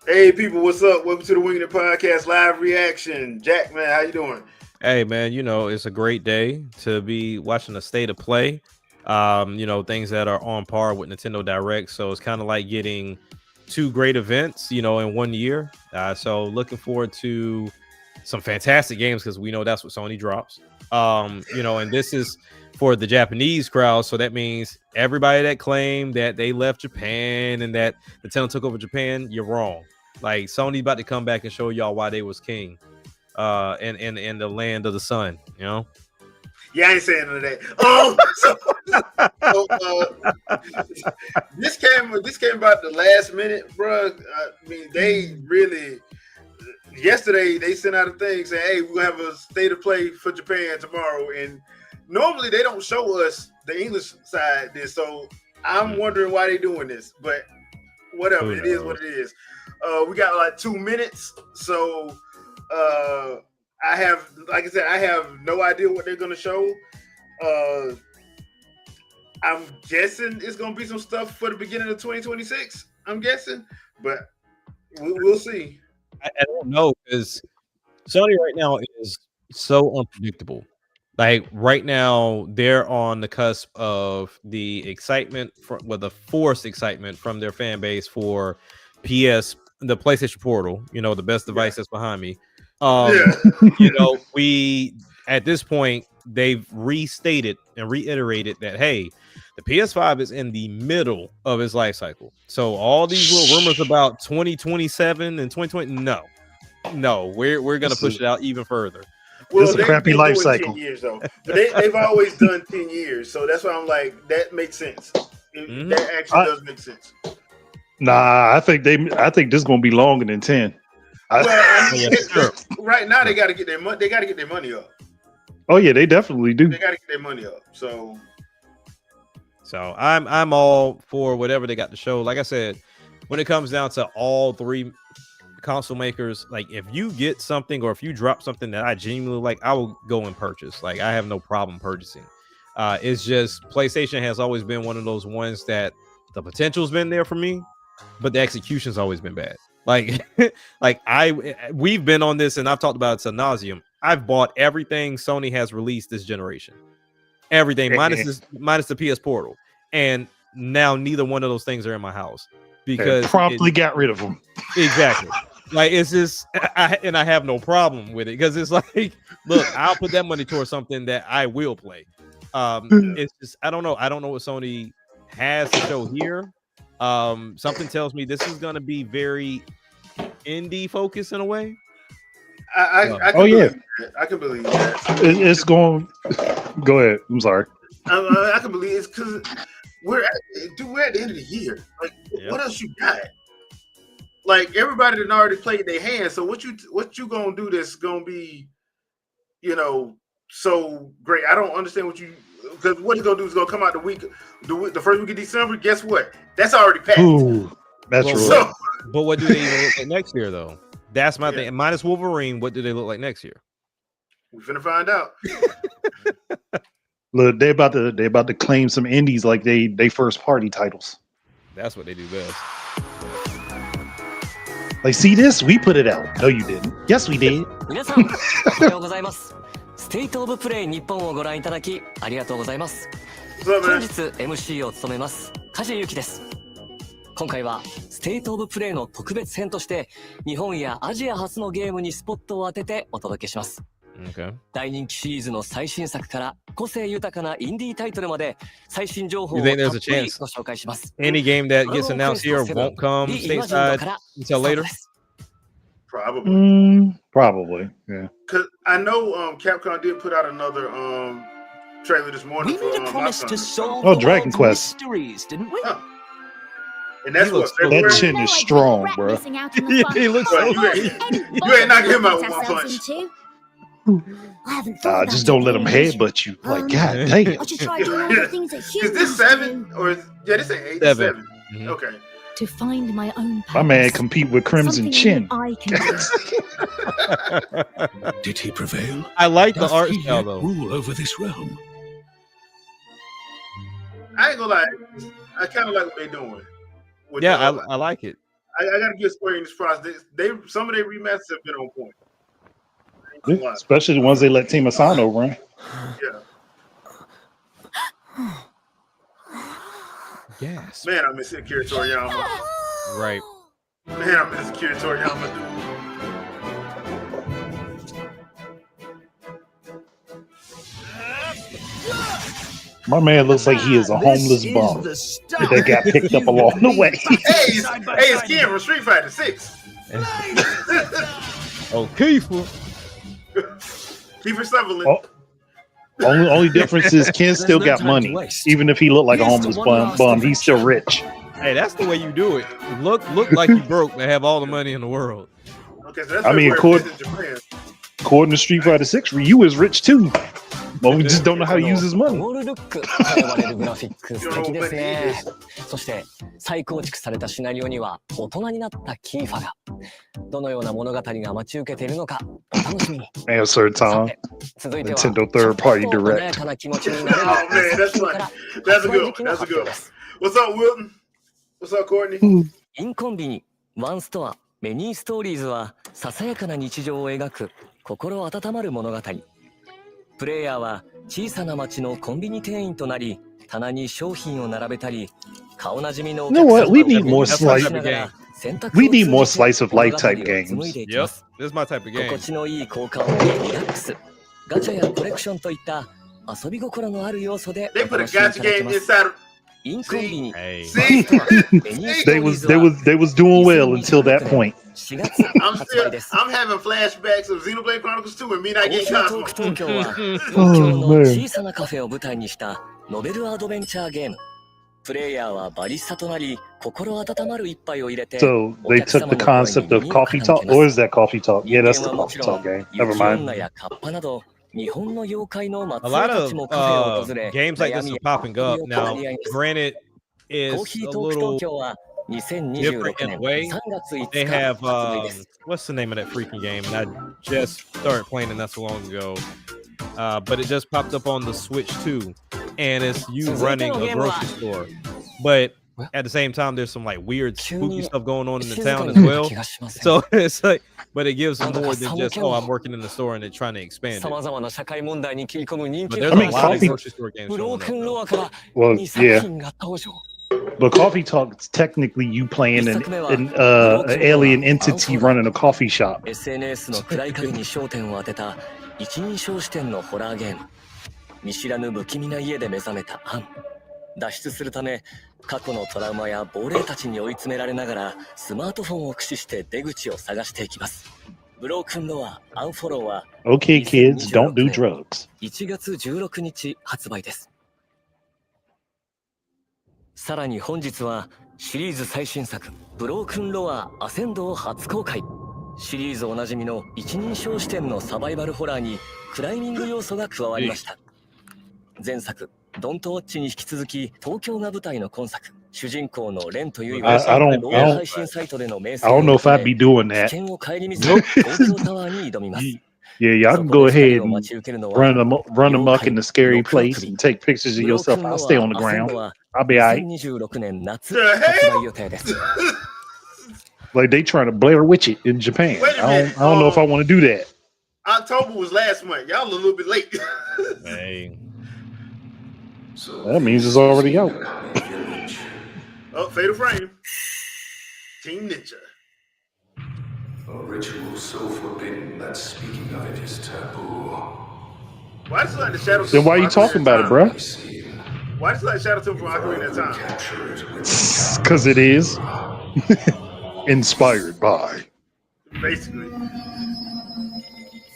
Hey people, what's up? Welcome to the Winging It Podcast live reaction. Jack, man, how you doing? Hey man, it's a great day to be watching a state of play. Things that are on par with Nintendo Direct. So it's kind of like getting two great events, in 1 year. So looking forward to some fantastic games because we know that's what Sony drops. And this is for the Japanese crowd. So that means everybody that claimed that they left Japan and that Nintendo took over Japan, you're wrong. Like Sony about to come back and show y'all why they was king. In the land of the sun, Yeah, I ain't saying none of that. This came about the last minute, bro. I mean, they really yesterday they sent out a thing saying, "Hey, we're gonna have a state of play for Japan tomorrow." And normally they don't show us the English side this, so I'm wondering why they're doing this. But whatever, it is what it is. We got like 2 minutes, so. I have no idea what they're gonna show. I'm guessing it's gonna be some stuff for the beginning of 2026. I'm guessing, but we'll see. I don't know because Sony right now is so unpredictable. Like right now, they're on the cusp of the excitement the forced excitement from their fan base for the PlayStation Portal. The best device that's behind me. We at this point they've restated and reiterated that hey, the PS5 is in the middle of its life cycle. So all these little rumors about 2027 and 2020, no, we're gonna push it out even further. Well, it's a crappy life cycle. 10 years though, but they've always done 10 years, so that's why I'm like that makes sense. That actually does make sense. Nah, I think this is gonna be longer than 10. Right now they got to get their money. They got to get their money up. Oh yeah, they definitely do. They got to get their money up. So I'm all for whatever they got to show. Like I said, when it comes down to all three console makers, like if you get something or if you drop something that I genuinely like, I will go and purchase. Like I have no problem purchasing. It's just PlayStation has always been one of those ones that the potential's been there for me, but the execution's always been bad. We've been on this and I've talked about it ad nauseum. I've bought everything Sony has released this generation, everything minus the PS Portal, and now neither one of those things are in my house because promptly got rid of them. Exactly. Like it's just, I have no problem with it because it's like, look, I'll put that money towards something that I will play. It's just I don't know what Sony has to show here. Something tells me this is gonna be very indie focused in a way. I can believe that. It's going. Go ahead. I'm sorry. I can believe it's because we're at the end of the year. Like, what else you got? Like everybody that already played their hand. So what you gonna do that's gonna be, so great? I don't understand because what he's gonna do is gonna come out the first week of December. Guess what? That's already passed. Ooh, that's true. So, but what do they even look like next year though? That's my thing. Minus Wolverine, what do they look like next year? We're finna find out. Look, they about to claim some indies like they first party titles. That's what they do best. Like, see this? We put it out. No, you didn't. Yes, we did. 皆さん、おはようございます。ステイトオブプレイ日本をご覧いただきありがとうございます。本日 MC を務めます梶裕貴です。今回はステイトオブプレイの特別編として日本やアジア初のゲームにスポットを当ててお届けします。Okay. 大人気シリーズの最新作から個性豊かなインディータイトルまで最新情報をたっぷりご紹介します。Any game that gets announced here won't come stateside until later? Probably, yeah. Because I know Capcom did put out another trailer this morning. We made a promise to solve Dragon Quest mysteries, didn't we? And that's what that chin is strong, bro. He looks so you ain't knocking him out with one punch. Just don't let him headbutt you. Like, God dang. Is this 7 or this ain't 8? 7. Okay. To find my own purpose. My man compete with Crimson Chin. I can Did he prevail? I like the art style though. Rule over this realm. I ain't gonna lie. I kind of like what they're doing. I like it. I gotta give Square Enix props. They some of their remasters have been on point. Yeah, especially the ones they let Team Asano run. Yeah. Yes. Man, I miss Akira Toriyama. Right. Man, I miss Akira Toriyama, dude. My man looks like he is a homeless bum that got picked up along the way. Hey, it's Ken from Street Fighter 6. Oh, Kiefer. Kiefer Sutherland. Oh, only difference is Ken still got money. Even if he looked like a homeless bum, he's still rich. Hey, that's the way you do it. Look like you broke and have all the money in the world. Okay, so that's I mean, according to Street Fighter 6, Ryu is rich too. But we just don't know how to use his money. ウォールルックと呼ばれるグラフィック素敵ですね。そして再構築されたシナリオには大人になったキーファがどのような物語が待ち受けているのかお楽しみに。Answer time. 続いては Nintendo third party 穏や direct. かな気持ちになれる Oh man, that's funny. That's a good one. That's a good one. What's up, Wilton? What's up, Courtney? インコンビニワンストアメニーストーリーズはささやかな日常を描く心温まる物語。プレイヤーは小さな町のコンビニ店員となり棚に商品を並べたり顔なじみのお客さんを We need more し slice. ながら選択を We need more 通じて slice of life type 物語を紡いでいきま Yep, す。 this is my type of game. 心地のいい効果音でリラックスガチャやコレクションといった遊び心のある要素で They お put a 楽しみい gotcha ただけ game ます。 inside of. インコンビニ Hey. See? メニースト They ーリー was ズ they は was they was doing well until that point. 4月 I'm 発売 still. です。 I'm having flashbacks of Xenoblade Chronicles 2 and me コ not ーヒ getting ートーク Cosmo. 東京は東京の小さなカフェを舞台にしたノベルアドベンチャーゲーム。プレイヤーはバリスタとなり心温まる一杯を入れて So they took the concept of coffee talk. Or is that coffee talk? Yeah, that's the coffee talk game. Never 雪 mind. 女やカッパなど日本の妖怪の A 末裔 lot た of ちもカフェを訪れ games like this are popping up now. Granted, コ it's ーヒー a トーク東 little 京は different 2026 in 年 a way. 3月5 They 日 have 発売です。 what's the name of that freaking game? And I just started playing it not so long ago. But it just popped up on the Switch too, and it's you running a grocery store. But at the same time, there's some like weird spooky stuff going on in the 静か town に as なる well. 気がしません。 So it's like, but it gives them more than just I'm working in the store and they're trying to expand さま it. ざまな社会問題に切り込む人 But 気 there's の a I mean, lot of coffee- grocery store games ブロ showing ー up. クンロ though. アから Well, 2作 yeah. 品が登場。 But coffee talk is technically you playing an alien entity running a coffee shop. SNS の暗い影に焦点を当てた一人称視点のホラーゲーム。見知らぬ不気味な家で目覚めたアン。脱出するため過去のトラウマや亡霊たちに追い詰められながらスマートフォンを駆使して出口を探していきます。ブロークンロアアンフォローは Okay, kids, don't do drugs. 1月16日発売です。さらに本日はシリーズ最新作ブロークンロアアセンドを初公開。シリーズおなじみの一人称視点のサバイバルホラーにクライミング要素が加わりました。前作ドントウォッチに引き続き東京が舞台の今作。主人公のレンとユイは I don't 動画配信サイトでの名声 I don't know if を I'd be doing 危 that. 険を顧みず東京タワーに挑みます。 Yeah, y'all can go ahead and run amok in the scary place and take pictures of yourself. I'll stay on the ground. I'll be alright. 2026年夏発売予定です。 Like they trying to Blair Witch it in Japan. Wait a I minute. don't know if I want to do that. October was last month. Y'all a little bit late. Hey. That means it's already out. Oh, Fatal Frame. Team Ninja. A ritual so forbidden that speaking of it is taboo. Why does it like the Shadow? Then why are you talking about it, bro? Why does it like Shadow Tomb from Ocarina of Time? Capture it with Because it is inspired by. Basically.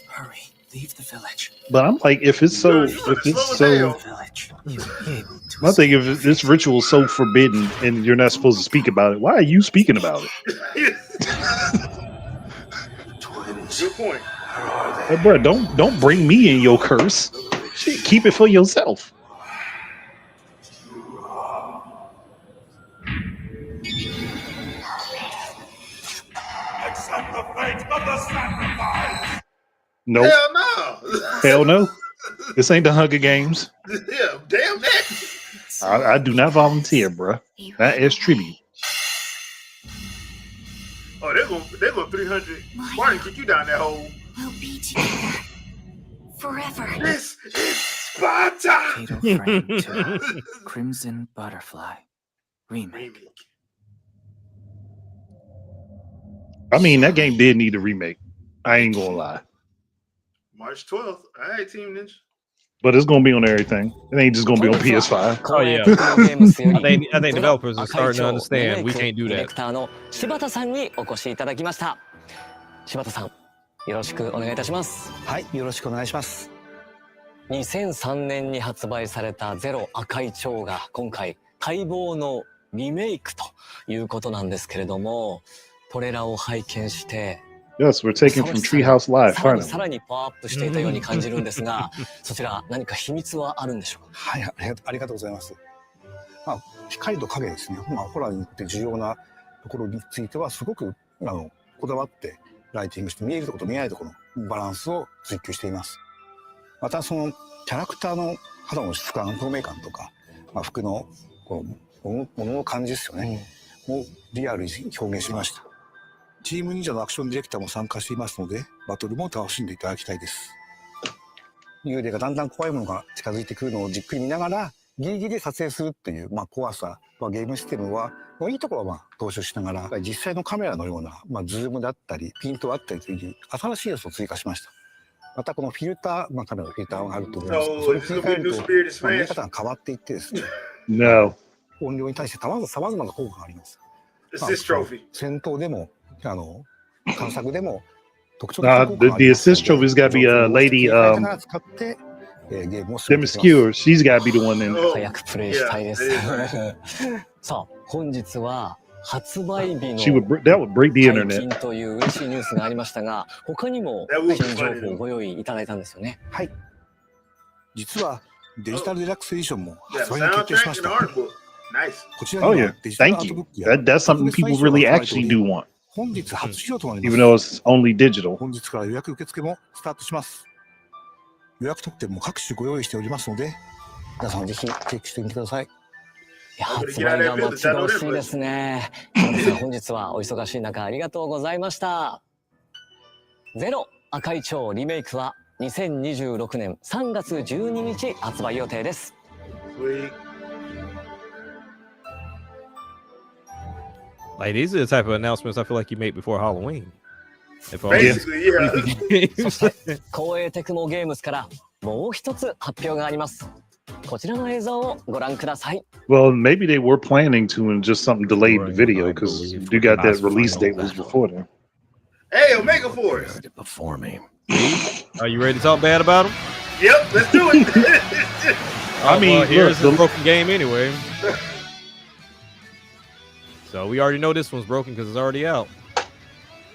Hurry, leave the village. But I'm like, if it's so, Village. my thing, if this ritual is so forbidden and you're not supposed to speak about it, why are you speaking about it? twins. Good point. Where are they? Hey, bro, don't bring me in your curse. Shit, keep it for yourself. Accept the fate of the sacrifice. Nope. Hell no. Hell no. This ain't the Hunger Games. Yeah, damn that. I do not volunteer, bro. That is tribute. Oh, they're going 300. Martin, kick you down that hole. We'll be together forever. This is Sparta. Fatal Frame 2. Crimson Butterfly. Remake. I mean, that game did need a remake. I ain't gonna lie. March 12th. All right, Team Ninja. But it's gonna be on everything. It ain't just gonna be on PS5. Oh yeah. I think developers are starting to understand we can't do that. 柴田さんにお越しいただきました。柴田さん、よろしくお願いいたします。はい、よろしくお願いします。2003年に発売されたゼロ赤い蝶が今回待望のリメイクということなんですけれども、トレーラーを拝見して。Yes, we're taking from Treehouse Live. さらにパワーアップしていたように感じるんですが、そちら何か秘密はあるんでしょうか。はい、ありがとうございます。まあ、光と影ですね。まあ、ホラーにって重要なところについてはすごくこだわってライティングして見えるところと見えないところのバランスを追求しています。またそのキャラクターの肌の質感、透明感とか、まあ、服のこうものの感じですよね。をリアルに表現しました。チーム忍者のアクションディレクターも参加していますので、バトルも楽しんでいただきたいです。幽霊がだんだん怖いものが近づいてくるのをじっくり見ながら、ギリギリで撮影するっていう、まあ、怖さ、まあ、ゲームシステムはいいところはまあ踏襲しながら、実際のカメラのような、まあ、ズームだったり、ピントだったりという新しい要素を追加しました。またこのフィルター、まあ、カメラのフィルターがあると思います。それを振り返ると、まあ、見え方が変わっていってですね、No. 音量に対してさまざまな効果があります。まあ、戦闘でも探索でも特徴的な効果があります。The assist trophy's got to be a lady. Demoscure. She's got to be the one in. 早くプレイしたいです。さあ、本日は発売日のthat would break the 解 internet. 禁という嬉しいニュースがありましたが、他にも新情報をご用意いただいたんですよね。はい。実はデジタルデラックスエディションも発売に決定しました。こちらにはデジタルアートブックや That's something people really actually do want. 本日初披露となります。Even though it's only digital. 本日から予約受付もスタートします。予約特典も各種ご用意しておりますので、皆さんぜひチェックしてみてください。いや、発売が待ち遠しいですね。本日はお忙しい中ありがとうございました。ゼロ赤い蝶リメイクは2026年3月12日発売予定です。Like these are the type of announcements I feel like you make before Halloween. Basically, yeah. そして光栄テクモゲームズからもう一つ発表があります。こちらの映像をご覧ください。Well, maybe they were planning to, and just something delayed the video because you got that release date was before them. Hey, Omega Force. Before me. Are you ready to talk bad about them? Yep, let's do it. I mean, well, here's the broken game anyway. So we already know this one's broken because it's already out.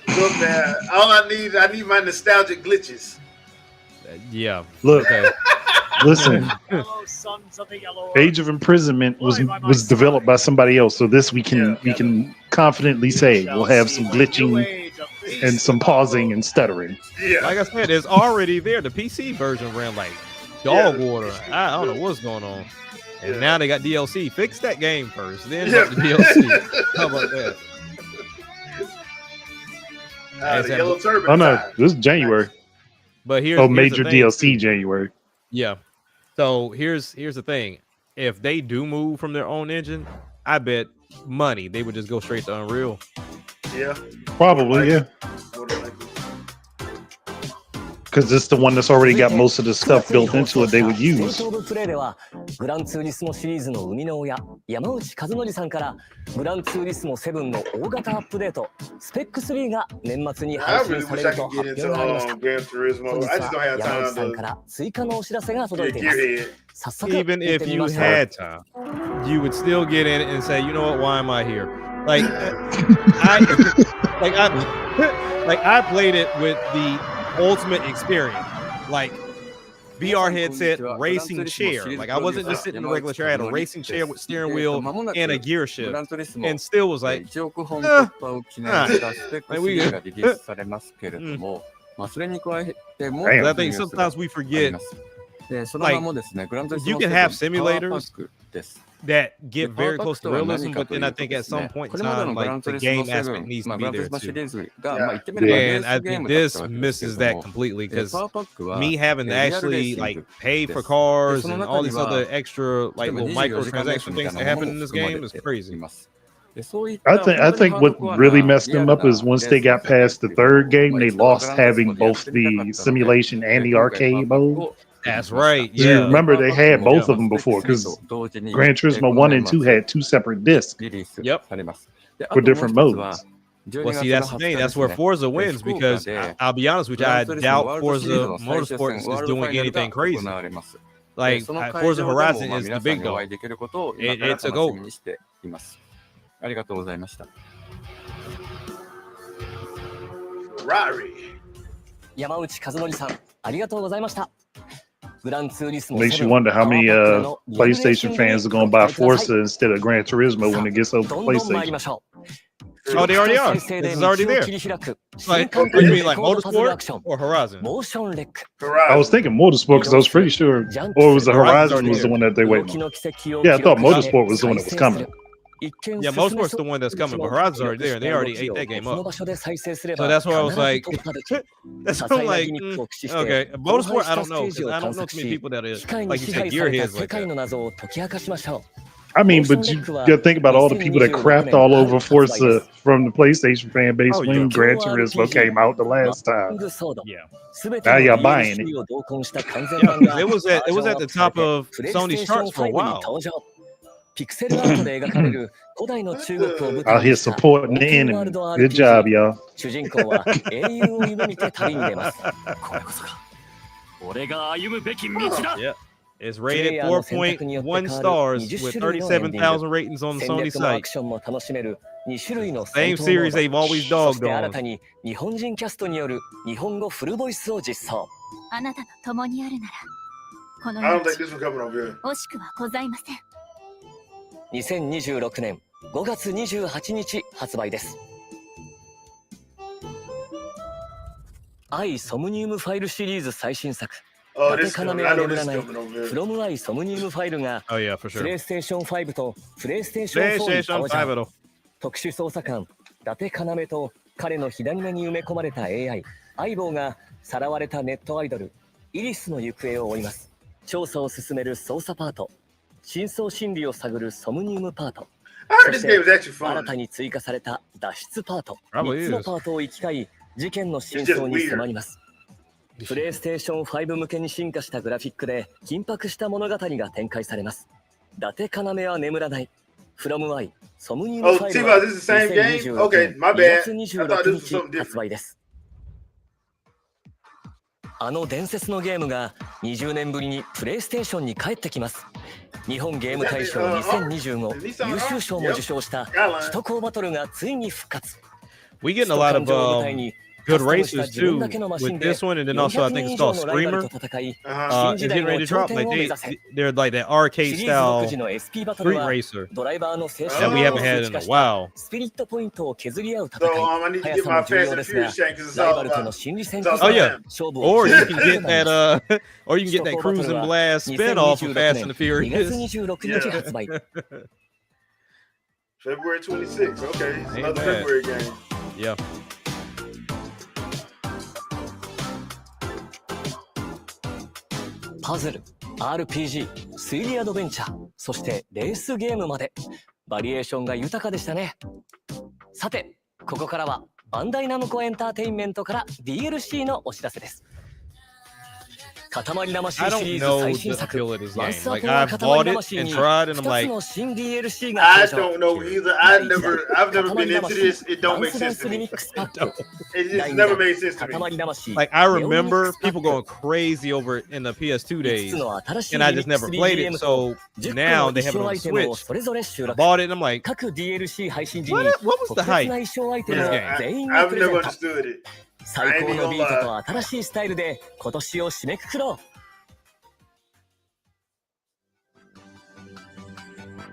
Look, man, all I need my nostalgic glitches. Yeah. Look, okay. Listen. Age of Imprisonment was developed by somebody else, so this we can confidently say we'll have some glitching and some pausing and stuttering. Yeah. Like I said, it's already there. The PC version ran like dog water. I don't know what's going on. And now they got DLC. Fix that game first, then the DLC. How about that? The yellow turban. Oh no, this is January. But here's major the thing. DLC January. Yeah. So here's the thing. If they do move from their own engine, I bet money they would just go straight to Unreal. Yeah. Probably, yeah. Because it's the one that's already got most of the stuff built into it they would use. グランツーリスモシリーズの生みの親山内和則さんからグランツーリスモ7の大型アップデートスペック3が年末に配信されると発表がありました。本日は山内さんから追加のお知らせが届いています。早速 Even if you had time, you would still get in it and say, you know what, why am I here? Like I played it with the ultimate experience, like VR headset, racing chair. Like I wasn't just sitting in a regular chair. I had a racing chair with steering wheel and a gear shift, and still was like, I think sometimes we forget. Like, you can have simulators, that get very close to realism, but then I think at some point in time, like the game aspect needs to be there too. And I think this misses that completely because me having to actually like pay for cars and all these other extra like little microtransaction things that happen in this game is crazy. I think what really messed them up is once they got past the third game, they lost having both the simulation and the arcade mode. That's right. Yeah, Yeah. remember they had both of them before because Gran Turismo 1 and 2 had 2 separate discs Yep. for different modes. Well, see, that's the thing. That's where Forza wins because I'll be honest with you, I doubt Forza Motorsport is doing anything crazy. Like Forza Horizon is the big dog. It's a goal. ありがとうございました。 Ferrari. 山内和則さん、ありがとうございました。グランツーリスモ Makes you wonder how many PlayStation fans are going to buy Forza instead of Gran Turismo when it gets over どんどん参りま PlayStation. しょう。 Oh, they already are. This is already there. Like, what do you mean, like Motorsport or Horizon? モーションレック。 I was thinking Motorsport because I was pretty sure, or was the Horizon was the one that they waited on? Yeah, I thought Motorsport was the one that was coming. Yeah, Motorsport's the one that's coming, but Horizon's already there. They already ate that game up. So that's why I was like, that's why I'm like, okay. Motorsport, I don't know, because I don't know too many people that is, like you said, gearheads like that. I mean, but you gotta think about all the people that crapped all over Forza from the PlayStation fan base when Gran Turismo came out the last time. Yeah. Now y'all buying it. Yeah, it was at the top of Sony's charts for a while. ピクセルアートで描かれる古代の中国を舞 Out 台 here にした supporting the enemy. Good job, y'all. 主人公は英雄を夢見て旅に出ます。これこそが俺が歩むべき道だ。 Yeah. It's rated 4.1 stars with 37,000 ratings on the Sony 戦略もア site. クションも楽しめる2種類の Same series they've always そし dogged て新 on. たに日本人キャストによる日本語フルボイスを実装。あなたと共にあるならこの I don't 道 think this one coming over here. 惜しくはございません。 2026年5月28日発売です。愛ソムニウムファイルシリーズ最新作。 Oh, 伊 this 達 is 要 coming. は I know 眠 this ら is ない coming over here. From 愛ソムニウムファイルが Oh, yeah, for プ sure. レイステーション5とプレイステーション4に PlayStation 登場。 5. 特殊捜査官伊達要と彼の火種目に埋め込まれた AI 相棒がさらわれたネットアイドルイリスの行方を追います。調査を進める捜査パート、真相心理を探るソムニウムパート、 I heard this game is actually 新 fun. たに追加された脱出パート、 Probably 3つの is. パートを行き交い事件の真相に迫ります。プレイステーション5向けに進化したグラフィックで緊迫した物語が展開されます。伊達要は眠らない。From Y ソムニウム Oh, ファイル T-Boz, は this is the same game? 2026 Okay, 年 my 2 bad. 月 I thought 26 this was 日 something 発 different. 売です。あの伝説のゲームが20年ぶりにプレイステーションに帰ってきます。日本ゲーム大賞2025優秀賞も受賞した首都高バトルがついに復活。 We getting a lot of good races too with this one, and then also I think it's called Screamer. It's getting ready to drop. Like they're like that arcade style street racer that we haven't had in a while. スピリットポイントを削り合う戦 So い。 I need to 速 get さ my も重要 Fast で and すが Furious chain because it's ライ all バルと about. の心理戦 it's all あいや about them. 勝負を Or 決 you める can get that or you can get that 首都高バト Cruise ル and は Blast spin-off of Fast and the 2月 Furious. 26日発売。 February 26th. Okay, it's Ain't another bad. February game. Yeah. パズル、RPG、推理アドベンチャー、そしてレースゲームまでバリエーションが豊かでしたね。さて、ここからはバンダイナムコエンターテインメントから DLC のお知らせです。塊魂シ I リ don't ーズ know 最 the 新作 appeal of this ワン game. スア Like ポン I've 塊 bought it 魂 and に tried, and 2 I'm つ like, の新 DLC が I 登場。 don't know either. I've never been into this. It don't make ダン sense ス to リ me. ミックスパック It just never made sense to me. 塊魂 like I remember people going crazy over it in the PS2 days, 5つの新しい and I リミ just ックス never played it. BGM と So 10 個 now の they 衣 have it 装 on ア the イテムを Switch. それぞれ収 I 録。 bought it, and I'm like, 各 DLC 配信時に what was 特 the 別な hype? 衣装アイテム Yeah, を I, 全員に I've プレゼ never ント。 understood it. 最高のビートと新しいスタイルで今年を締めくくろ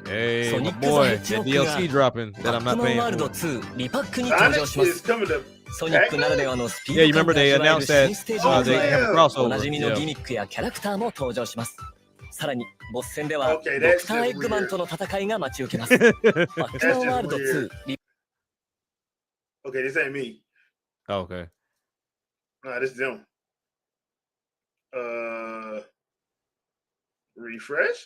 う。 Hey, ソ my ニック・ザ・ヘ boy, ッジ that ホッグが DLC dropping バ that ッ I'm ク not マン paying ワールド for. 2リパックに登場し Sonic ま is す。 coming to. ソニックならではのスピー Yeah, you ド感 remember が they 味わえる announced that 新ステージに they 加え have a おな crossover. じみの Yeah. ギミックやキャラクターも登場します。さらにボス戦ではド Okay, ク that's ター・エ just ッグマン weird. との戦いが待ち受けます。バックマンワールド That's just 2 Okay, this ain't me. Okay. Nah, this is them. Refresh.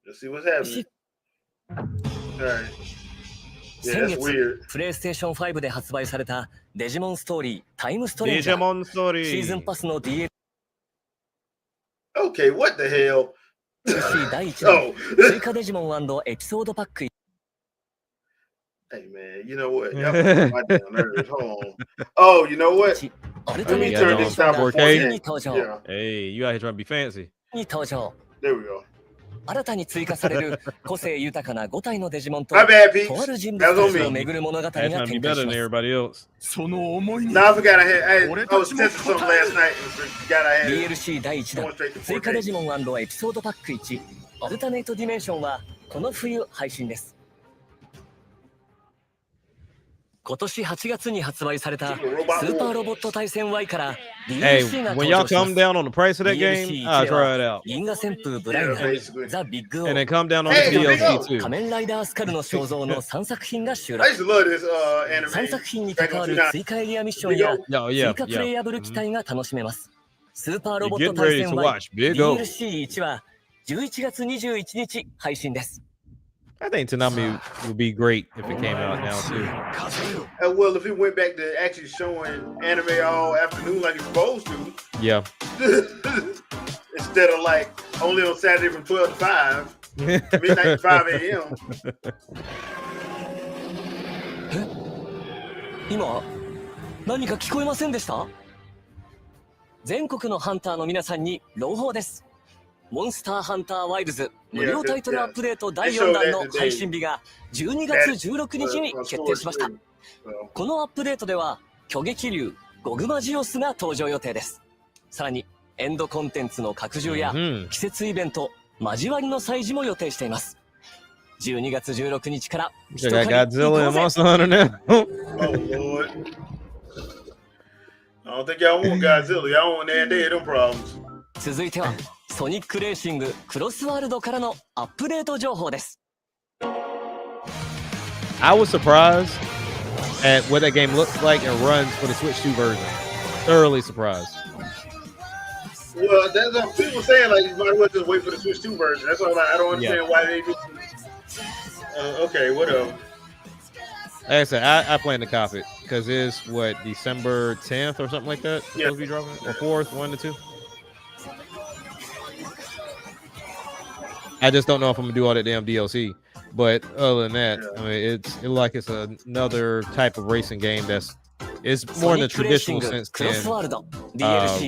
Let's see what's happening. All right. Yeah, 先 that's 月 weird. プレイステーション5で発売されたデジモンストーリータイムストレンジャー Digimon シーズン Story. パスの DLC Okay, what the hell? 第1弾 Oh, 追加デジモン&エピソードパック hey man, you know what? Y'all fucking my damn nerves. Hold on. Oh, you know what? 1アル Let タネ me イト turn ディ this ション down が for 4K. ついに 4K. 登場 Yeah, Hey, you out here trying to be fancy. に登場 there we go. 新たに追加される個性豊かな5体のデジモンと My bad, Pete. とある人 That 物 was た on ちを me. 巡る物語が I trying to be 展開 better し than ます everybody else. その思いに No, I forgot I was 俺たちも testing something last night and forgot I had it. DLC 第1弾 Going straight to 追加デ 4K. ジモン&エピソードパック1アルタネイトディメンションはこの冬配信です。今年8月に発売されたスーパーロボット対戦 Y から Hey, DLC が when 登 y'all 場しま come す。 down on the price of that game, DLC1 I'll では try it out. 銀河旋風ブライナ Yeah, basically. ザ・ビッグオ And ー then come down on Hey, the big DLC up. too. 仮面ライダースカルの肖像の3作品が収録 I used to love this 3 anime. 作品に関 Back わ on る 2009. 追加エリアミッションや Oh, 追 yeah, 加プレイ yeah. ヤブル機体が楽しめます。スーパーロ You're ボット getting 対 ready 戦 to Y watch Big O. DLC1 は11月21日配信です。 I think Tanami would be great if it came out now too. Well, if it went back to actually showing anime all afternoon like it's supposed to, Yeah. instead of like only on Saturday from 12 to 5, midnight to 5 a.m. 今何か聞こえませんでした？全国のハンターの皆さんに朗報です。モンスターハンターワイルズ無料タイトルアップデート第4弾の配信日が12月16日に決定しました。このアップデートでは巨撃竜ゴグマジオスが登場予定です。さらにエンドコンテンツの拡充や季節イベント交わりの催事も予定しています。12月16日から I got Godzilla and Monster Hunter now. Oh, Lord. I don't think y'all want Godzilla. Y'all want that day of them problems. 続いてはソニックレーシングクロスワールドからのアップデート情報です。I was surprised at what that game looks like and runs for the Switch 2 version. Thoroughly surprised. Well, that's what people saying. Like, you might as well just wait for the Switch 2 version. That's all. I don't understand why they do. Okay, whatever. Like I said, I plan to cop it because it's what December 10th or something like that. Yeah. Supposed to be dropping or 4th, 1 to 2. I just don't know if I'm gonna do all that damn DLC. But other than that, I mean, it's another type of racing game it's more in the traditional sense than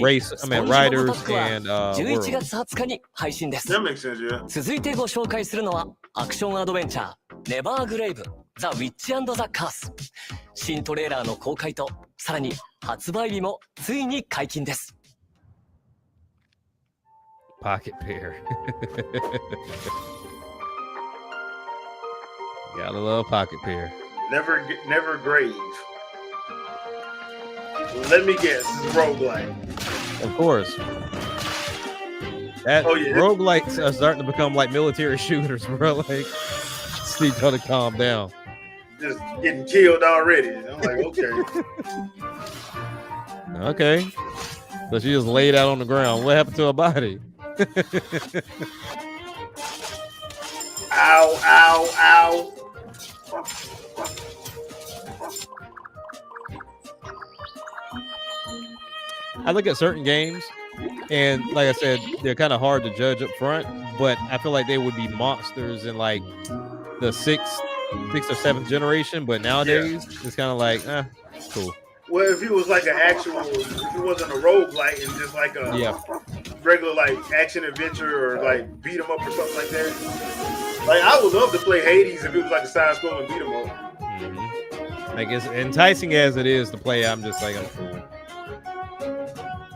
race. I mean, riders and 11 world. 月20日に配信です。 That makes sense, yeah. 続いてご紹介するのはアクションアドベンチャーネバーグレイブザ・ウィッチ&ザ・カース。新トレーラーの公開とさらに発売日もついに解禁です。 Pocket pair. Gotta love pocket pair. Never grave. Let me guess. It's roguelike. Of course. That roguelikes are starting to become like military shooters, bro. Like, just need y'all to calm down. Just getting killed already. I'm like, okay. Okay. So she just laid out on the ground. What happened to her body? Ow, ow, ow. I look at certain games, and like I said, they're kind of hard to judge up front, but I feel like they would be monsters in like the sixth or seventh generation. But nowadays, it's kind of like, cool. Well, if it was like an actual, if it wasn't a roguelike and just like a regular like action adventure or like beat 'em up or something like that. Like I would love to play Hades if it was like a side scrolling beat 'em up. Mm-hmm. Like as enticing as it is to play, I'm just like, I'm cool.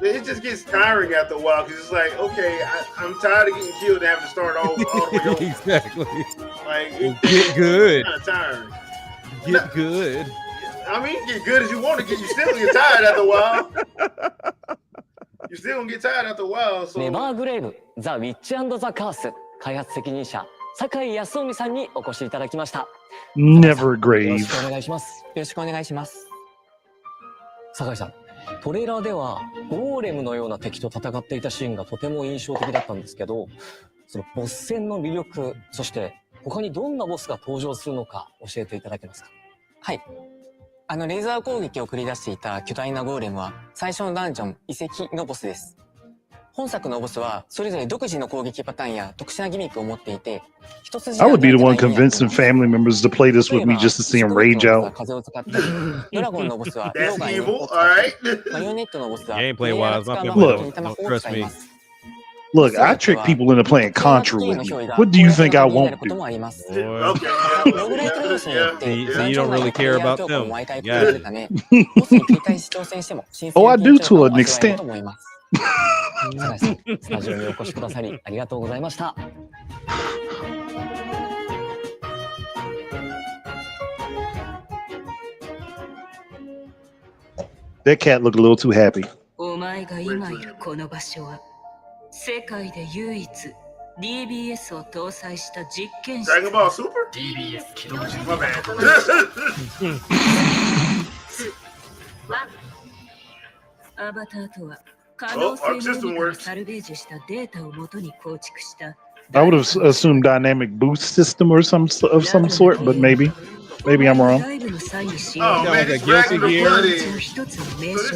It just gets tiring after a while because it's like, okay, I'm tired of getting killed and having to start all the way over. Exactly. Like, get good. Kind of tiring. Get good. I mean, you get good as you want to get. You still get tired after a while. You still gonna get tired after a while. So ネバーグレイブザ・ウィッチ&ザ・カース開発責任者酒井康臣さんにお越しいただきました。 Never よろ grave. しくお願いします。よろしくお願いします。酒井さん、トレーラーではゴーレムのような敵と戦っていたシーンがとても印象的だったんですけど、そのボス戦の魅力、そして他にどんなボスが登場するのか教えていただけますか？はい。レーザー攻撃を繰り出していた巨大なゴーレムは最初のダンジョン遺跡のボスです。本作のボスはそれぞれ独自の攻撃パターンや特殊なギミックを持っていて、一筋 I would be the one convincing family members to play this with me just to see them rage out. 風を使ったり、ドラゴンのボスは That's 溶岩に evil. を All 使ったり right. マリオネットのボスは Gameplay wise, my プレイヤー family が Look. 使う魔法を Trust 使い me. ます。 Look, I trick people into playing Contra with me. What do you think I won't こと do? もあります。 Boy. Okay. ログライト要素によって So you don't really care about them. 毎回変えるため、ボスに繰り返し挑戦しても新鮮 Oh, I な do 緊張感 to を an 味わえる extent. と思います。酒井さん、スタジオにお越しくださりありがとうございました。 That cat looked a little too happy. お前が今いるこの場所は世界で唯一 DBS を搭載した実験室。 Dragon Ball Super? DBS 起動 My 準 bad. アバターとは可能性のみからサルベージしたデータをもとに構築した I would have assumed dynamic boost system or some of some sort, but maybe I'm wrong. Oh man, like a it's Guilty Dragon Gear. Blood. So this,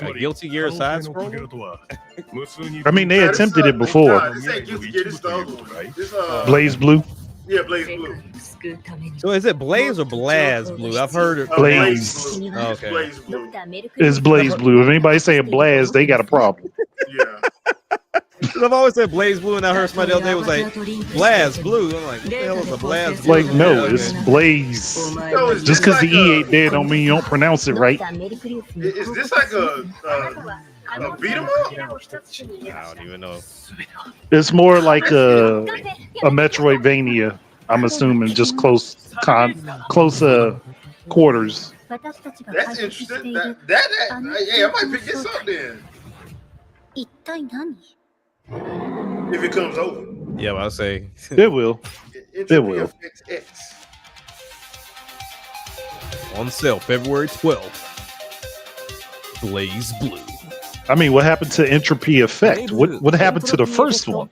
yeah. A Guilty Gear side scroller? I mean, they attempted it before. Nah, this ain't Guilty Gear. This is the other one. This, Blaze Blue. Yeah, Blaze Blue. So is it Blaze or Blaz Blue? I've heard it. Blaze. Blue. Okay. Blaze Blue. It's Blaze Blue. If anybody saying Blaz, they got a problem. Yeah. I've always said Blaze Blue, and I heard somebody the other day was like Blaz Blue. I'm like, what the hell is a Blaz Blue? Like, no, it's Blaze. No, it's Just because like the E ain't there don't mean you don't pronounce it right. Is this like a beat 'em up? I don't even know. It's more like a Metroidvania. I'm assuming just close quarters. That's interesting. Hey, I might pick this up then. 一体何？ If it comes over. Yeah, I'll say It will. Entropy will. affects X. on sale February 12th. Blaze Blue. I mean, what happened to Entropy Effect? What happened to the first one?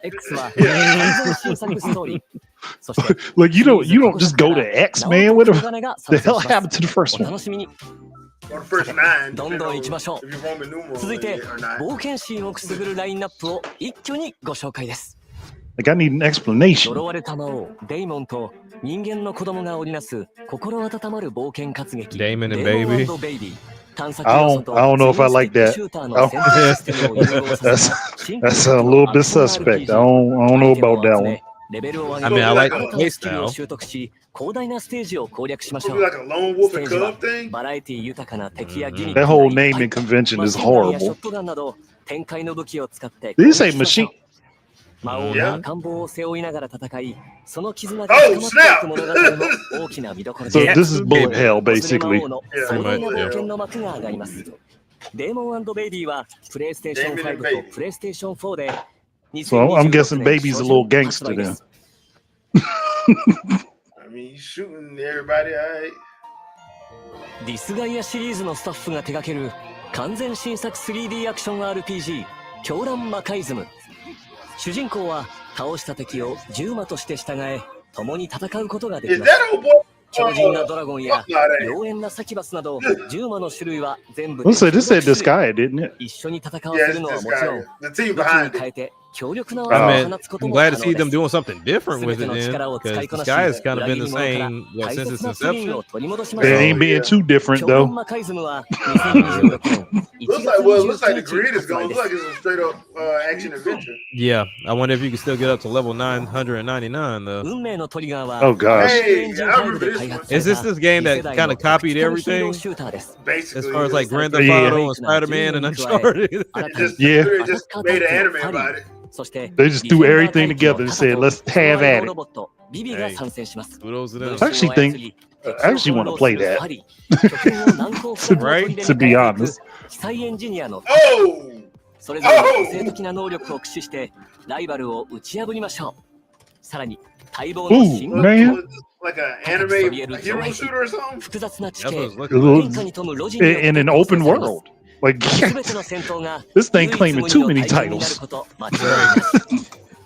Like you don't just go to X, man. What the hell happened to the first one? Or the first 9. どんどん行きましょう。 If you Roman numeral 続いて or not. 冒険心をくすぐるラインナップを一挙にご紹介です。 Like I need an explanation. 呪われた魔王デイモンと人間の子供が織りなす心温まる冒険活劇 Damon and デイモン Baby. ベイビー。 I don't know if I like that. That's a little bit suspect. I don't know about that one. I mean, I like the play style. 広大なステージを攻略しまし It'll ょ be う。 like a lone wolf ステ and ージは cub thing. バラエティ豊かな敵やギミック That が whole いっぱい naming convention マ is シンガンやショ horrible. ットガンなど展開の武器を使って Did you say machine? 魔王 Yeah. が赤ん坊を背負いながら戦い、その絆が深まっていく物語の大きな見どころ So です。 this is bullet hell, 恐れ basically. 魔王の壮大な冒険の幕が上がります。デーモン&ベイビーはプレイステーション5とプレイステーション4で So I'm guessing Baby's a little gangster then. I mean, he's shooting everybody, alright. ディスガイアシリーズのスタッフが手掛ける完全新作 3D アクション RPG 狂乱魔界ズム。主人公は倒した敵を銃魔として従え共に戦うことができ Is ま that す。 old boy? 強靭なドラゴンや Fuck not that. 妖艶なサキバスなど銃魔の種類は全部 Let's say this said this guy, didn't it? 一緒に戦わ Yeah, せ it's るのは this もちろん guy. The team 武器 behind に it. 変えて強力な I 技を mean, 放つこと I'm も glad 可 to see 能 them です。 doing something different with it 全ての then, 力を使い because こな this し guy has kind of 裏 been 切 the り者から same 大 since 切 its なプリン inception. を取り戻しま It しょう。 ain't being too different 狂乱 though. 魔界ズムは2026年1 Looks 月 like, well, it looks like the 29 grid 日 is 発 going. 売 Looks で like す。 it's a straight up action adventure. Yeah, I wonder if you can still get up to level 999 though. 運命のトリガーは Oh gosh. Hey, Unreal I Engine remember 5で this 開 one. 発さ Is れ this た this game 次世 that 代 kind の of copied タクティカルヒーロー everything シューターです。 Basically, as far as like it's Grand like- Theft Yeah. Auto and Spider-Man and Uncharted? 新たに Yeah. They just made an anime about it. そして They just threw everything together and said, "Let's have at it." ロボットビビが参戦します。 I actually want to play that. to be honest. 機械エンジニアの Oh! それぞれの個性的な能力を駆使してライバルを打ち破りましょう。さらに待望の新マップ Like an anime hero shooter or something? 複雑な地形 In an open world. Like, this thing claiming too many titles.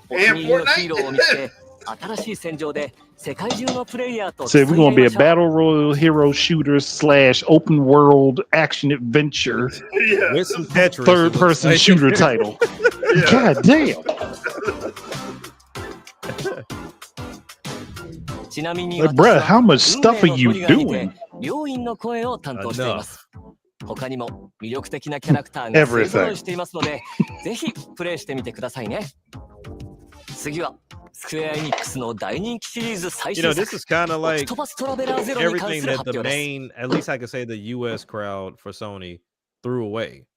お気に入りのヒーローを見つけ新しい戦場で世界中のプレイヤーと So we're going to be a battle royal hero shooter / open world action adventure with some Tetris. Third person shooter title. God damn. ちなみに Like, bruh, how much stuff are you doing? 両員の声を担当しています。他にも魅力的なキャラクターが勢ぞろいしていますので、ぜひプレイしてみてくださいね。次はスクエアエニックスの大人気シリーズ最新作。This is kind of like everything that the main, at least I could say the U.S. crowd for Sony threw away.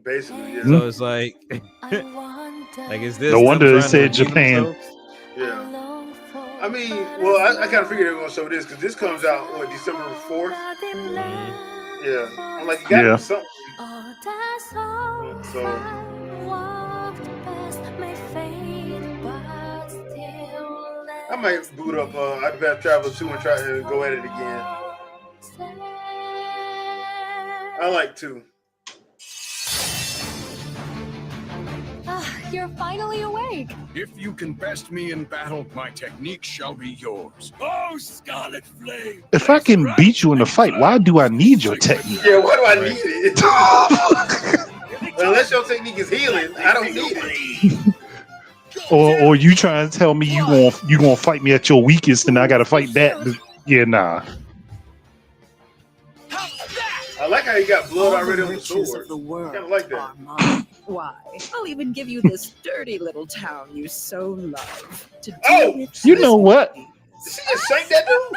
Basically, yeah. So it's like, is this? No wonder they said Japan. Yeah. I mean, well, I kind of figured they were going to show this because this comes out, what, December 4th? Yeah. I'm like, you got to do something. So. I might boot up I'd Better Traveler 2 and try to go at it again. I like 2. You're finally awake. If you can best me in battle, my technique shall be yours. Oh, Scarlet Flame! If I can beat you in a fight, why do I need your technique? Yeah, why do I need it? Unless your technique is healing, I don't need it. Or you trying to tell me you gonna fight me at your weakest and I gotta fight that? Yeah, nah. I like how you got blood already on the sword. Kind of like that. Why? I'll even give you this dirty little town you so love. You know what? Did she just shake that dude?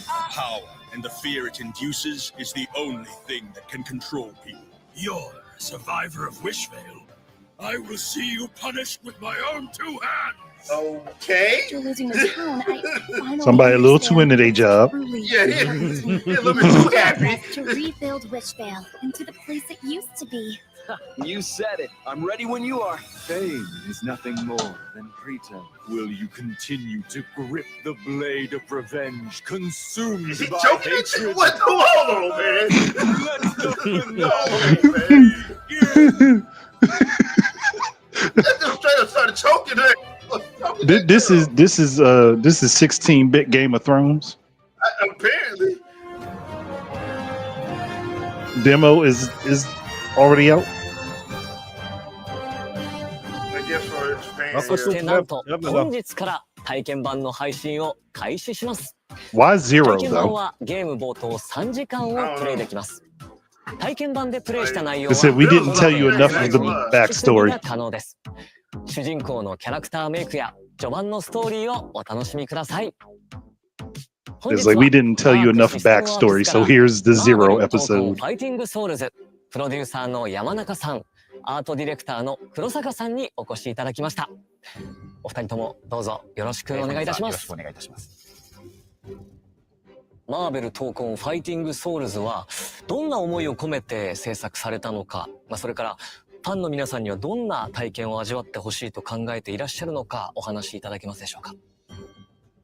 Power and the fear it induces is the only thing that can control people. You're a survivor of Wishvale. I will see you punished with my own 2 hands. Okay. After losing the town, I finally Somebody a little too into their job. Yeah, a little bit too happy. To rebuild Wishvale into the place it used to be. You said it. I'm ready when you are. Fame is nothing more than pretense. Will you continue to grip the blade of revenge, consumed by hatred? What? Hold on, man. That dude straight up started choking her. This is 16-bit Game of Thrones. Apparently. Demo is already out. I guess for Japan. そしてなんと本日から体験版の配信を開始します。 Why zero 体験版 though? はゲーム冒頭3時間をプレイできます。体験版でプレイした内容 They は said we didn't tell you enough of the backstory. 可能です。主人公のキャラクターメイクや序盤のストーリーをお楽しみください。 It's like we didn't tell you enough backstory, so here's the zero episode. ファイティングソウルズプロデューサーの山中さん、アートディレクターの黒坂さんにお越しいただきました。お二人ともどうぞよろしくお願いいたします。よろしくお願いいたします。マーベル闘魂ファイティングソウルズはどんな思いを込めて制作されたのか、それからファンの皆さんにはどんな体験を味わってほしいと考えていらっしゃるのかお話しいただけますでしょうか。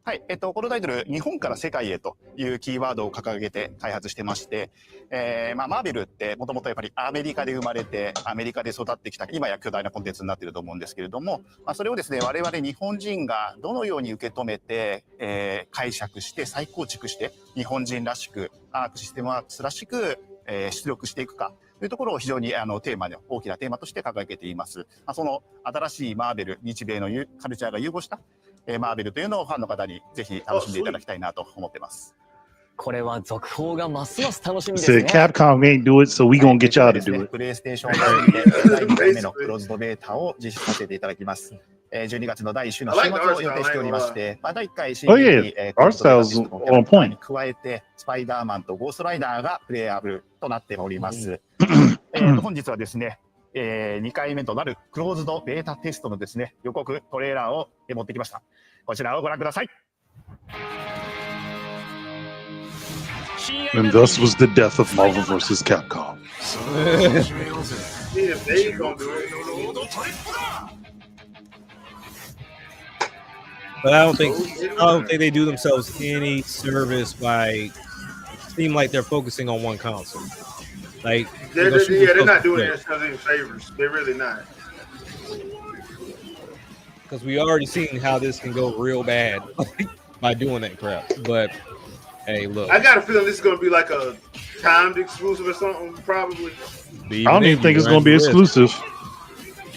はい、このタイトル、日本から世界へというキーワードを掲げて開発してまして、マーベルってもともとやっぱりアメリカで生まれて、アメリカで育ってきた、今や巨大なコンテンツになっていると思うんですけれども、それをですね、我々日本人がどのように受け止めて、解釈して再構築して、日本人らしく、アークシステムワークスらしく、出力していくかというところを非常にテーマで、大きなテーマとして掲げています。その新しいマーベル、日米のカルチャーが融合したマーベルというのをファンの方にぜひ楽しんでいただきたいなと思ってます。これは続報がますます楽しみですね。Capcom ain't do it, so we gonna get y'all to do it. プレイステーション5で第2回目のクローズドベータを実施させていただきます。12月の第1週の週末を予定しておりまして、第1回 CD にに加えてスパイダーマンとゴーストライダーがプレイアブルとなっております。本日はですね、2回目となるクローズドベータテストのですね、予告トレーラーを持ってきました。こちらをご覧ください。And thus was the death of Marvel vs. Capcom. But I don't think they do themselves any service by seem like they're focusing on one console. Like they're not doing themselves any favors. They're really not. Because we already seen how this can go real bad by doing that crap. But hey, look, I got a feeling this is going to be like a timed exclusive or something. Probably. I don't even think it's going to be exclusive.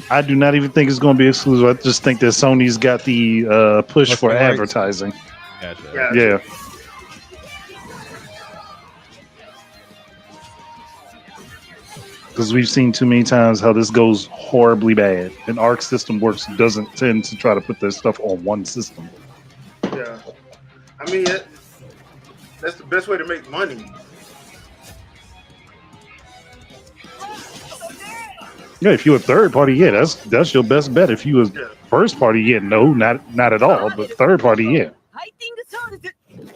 I do not even think it's going to be exclusive. I just think that Sony's got the push for advertising. Gotcha. Yeah. Because we've seen too many times how this goes horribly bad. And Arc System Works doesn't tend to try to put their stuff on one system. Yeah. I mean, that's the best way to make money. Yeah, if you're a third party, yeah, that's your best bet. If you a first party, yeah, no, not at all. But third party, yeah.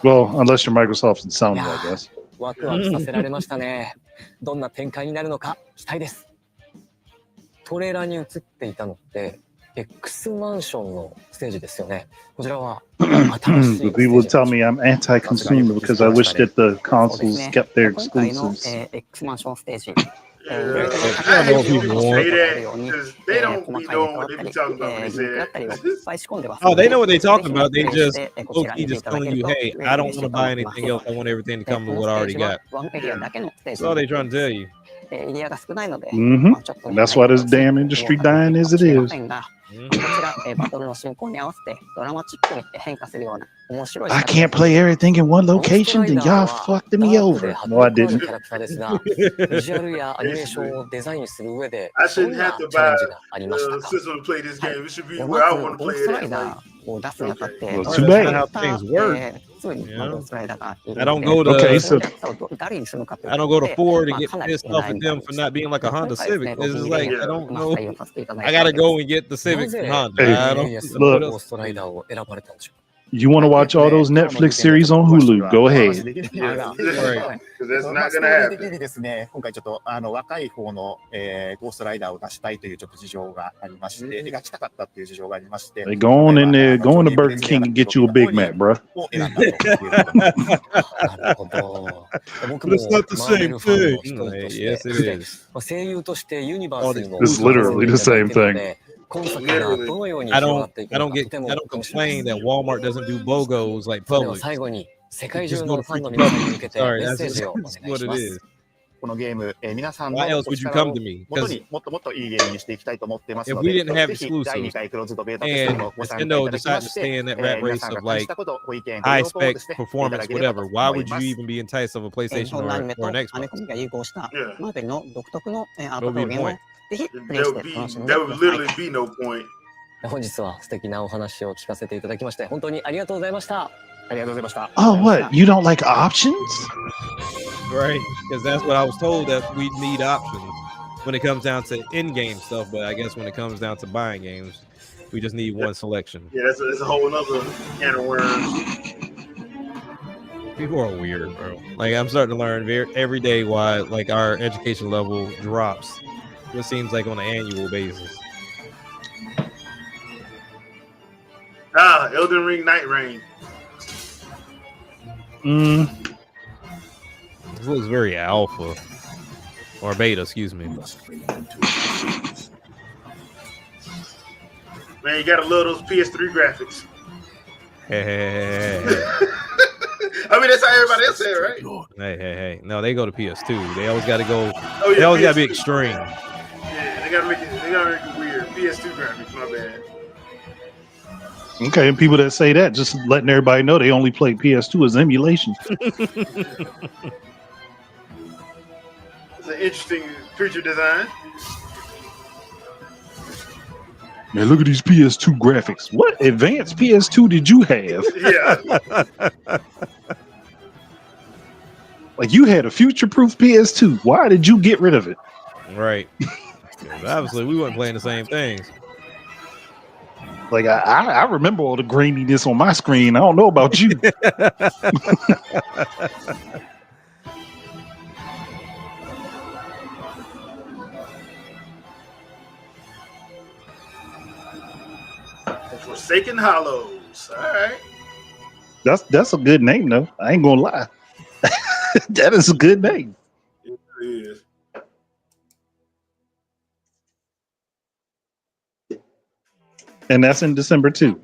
Well, unless you're Microsoft and Sony, I guess. ワクワクさせられましたね。どんな展開になるのか期待です。トレーラーに映っていたのって X マンションのステージですよね。こちらは新しい People would tell me I'm anti-consumer because I wish that the consoles kept their exclusives. X マンションステージ。I hate people say that because they don't be knowing what they be talking about when they say that. Oh, they know what they're talking about. They just telling you, hey, I don't want to buy anything else. I want everything to come with what I already got. That's all they're trying to tell you. That's why this damn industry dying as it is. こちら、バトルの進行に合わせてドラマチックに変化するような面白い。I can't play everything in one location. Then y'all fucked me over. No, I didn't. キャラクターですが、ビジュアルやアニメーションをデザインする上で、 I shouldn't have to buy a system to play this game. It should be where I want to play it. を出すにあたって、 Well, too bad. How things work. I don't go to I don't go to Ford and get pissed off at them for not being like a Honda Civic. It's just like I don't know. I gotta go and get the Civic from Honda. Hey, I don't look. You want to watch all those Netflix series on Hulu? Go ahead. Right. Because that's not going to happen. ですね、今回ちょっと若い方のゴーストライダーを出したいというちょっと事情がありまして、描きたかったっていう事情がありまして。Hey, go on in there, go on to Burger King and get you a Big Mac, bro. But it's not the same thing. Yes, it is. 声優としてユニバースにも It's literally the same thing. I don't complain that Walmart doesn't do BOGOs like Publix. 最後に世界中のファンの皆さんに向けてメ Sorry, ッセージをお願いします。 what it is. このゲーム、皆さんの Why else would you come to me? もとにもっともっといいゲームにしていきたいと思っていますの If で、 we didn't have ぜひ第2 exclusives 回クローズドベータテストに and もご参加いた Nintendo だきま decided to して、 stay in that 皆 rat race さんが of 感じ like たこと、ご意見、ご high 要望を spec ですね、いただ performance, ければと whatever. 思 Why い would ま you す。 even be enticed of a 日 PlayStation 本のアニメ or と an アメ Xbox? コミが融合したマーベルの独特のアー That ト would be 表 the 現を point. ぜひプレイして楽しんで There く would ださい。 literally be no point. 本日は素敵なお話を聞かせていただきまして本当にありがとうございました。ありがとうございました。Oh, what? You don't like options? Right, because that's what I was told, that we need options when it comes down to in-game stuff. But I guess when it comes down to buying games, we just need one selection. Yeah, that's a whole other can of worms. People are weird, bro. Like I'm starting to learn every day why like our education level drops. It seems like on an annual basis. Elden Ring Night Rain. This looks very alpha or beta, excuse me. Man, you gotta love those PS3 graphics. Hey. I mean, that's how everybody else said it, right? Hey. No, they go to PS2. They always got to go. Oh, yeah, they always got to be PS2. extreme. Yeah, they gotta make it weird. PS2 graphics, my bad. Okay, and people that say that, just letting everybody know they only play PS2 as emulation. It's an interesting creature design. Man, look at these PS2 graphics. What advanced PS2 did you have? Yeah. Like you had a future-proof PS2. Why did you get rid of it? Right. Obviously, we weren't playing the same things. Like I remember all the graininess on my screen. I don't know about you. Forsaken Hollows. All right. That's a good name though. I ain't gonna lie. That is a good name. It is. And that's in December too.